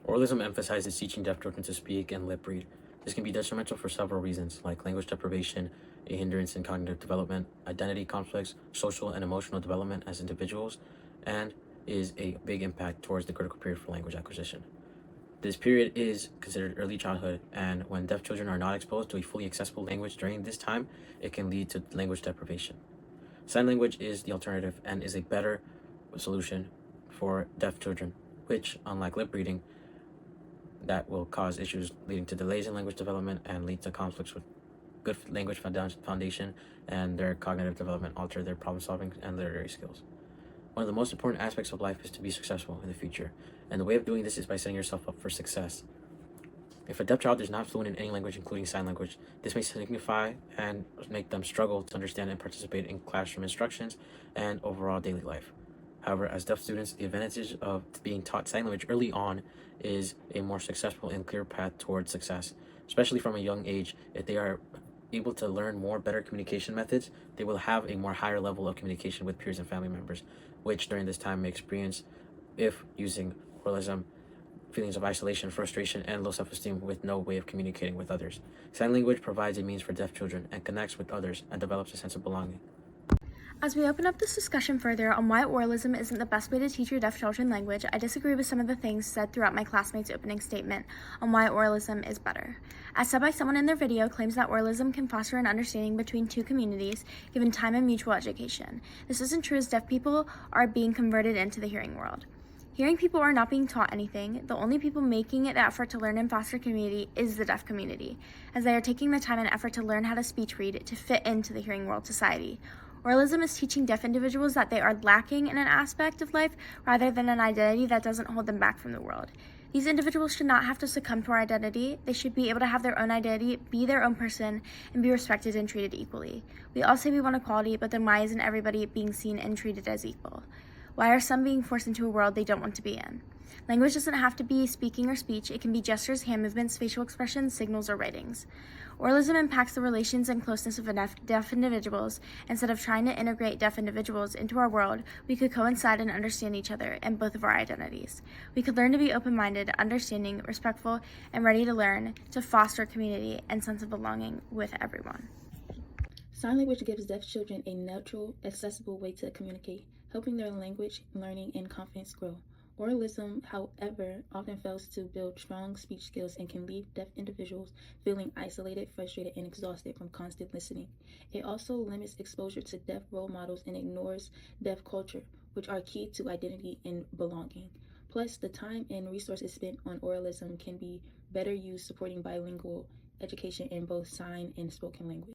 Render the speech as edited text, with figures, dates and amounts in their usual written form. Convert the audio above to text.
Oralism emphasizes teaching deaf children to speak and lip read. This can be detrimental for several reasons, like language deprivation, a hindrance in cognitive development, identity conflicts, social and emotional development as individuals, and is a big impact towards the critical period for language acquisition. This period is considered early childhood, and when deaf children are not exposed to a fully accessible language during this time, it can lead to language deprivation. Sign language is the alternative and is a better solution for deaf children, which, unlike lip reading, that will cause issues leading to delays in language development and lead to conflicts with good language foundation and their cognitive development, alter their problem solving and literary skills. One of the most important aspects of life is to be successful in the future, and the way of doing this is by setting yourself up for success. If a deaf child is not fluent in any language, including sign language, this may signify and make them struggle to understand and participate in classroom instructions and overall daily life. However, as deaf students, the advantage of being taught sign language early on is a more successful and clear path towards success, especially from a young age. If they are able to learn better communication methods, they will have a more higher level of communication with peers and family members, which during this time may experience, if using oralism, feelings of isolation, frustration, and low self-esteem with no way of communicating with others. Sign language provides a means for deaf children and connects with others and develops a sense of belonging. As we open up this discussion further on why oralism isn't the best way to teach your deaf children language, I disagree with some of the things said throughout my classmates' opening statement on why oralism is better. As said by someone in their video, claims that oralism can foster an understanding between two communities, given time and mutual education. This isn't true, as deaf people are being converted into the hearing world. Hearing people are not being taught anything. The only people making the effort to learn and foster community is the deaf community, as they are taking the time and effort to learn how to speech read to fit into the hearing world society. Oralism is teaching deaf individuals that they are lacking in an aspect of life rather than an identity that doesn't hold them back from the world. These individuals should not have to succumb to our identity. They should be able to have their own identity, be their own person, and be respected and treated equally. We all say we want equality, but then why isn't everybody being seen and treated as equal? Why are some being forced into a world they don't want to be in? Language doesn't have to be speaking or speech. It can be gestures, hand movements, facial expressions, signals, or writings. Oralism impacts the relations and closeness of deaf individuals. Instead of trying to integrate deaf individuals into our world, we could coincide and understand each other and both of our identities. We could learn to be open-minded, understanding, respectful, and ready to learn to foster community and sense of belonging with everyone. Sign language gives deaf children a natural, accessible way to communicate, helping their language learning and confidence grow. Oralism, however, often fails to build strong speech skills and can leave deaf individuals feeling isolated, frustrated, and exhausted from constant listening. It also limits exposure to deaf role models and ignores deaf culture, which are key to identity and belonging. Plus, the time and resources spent on oralism can be better used supporting bilingual education in both sign and spoken language.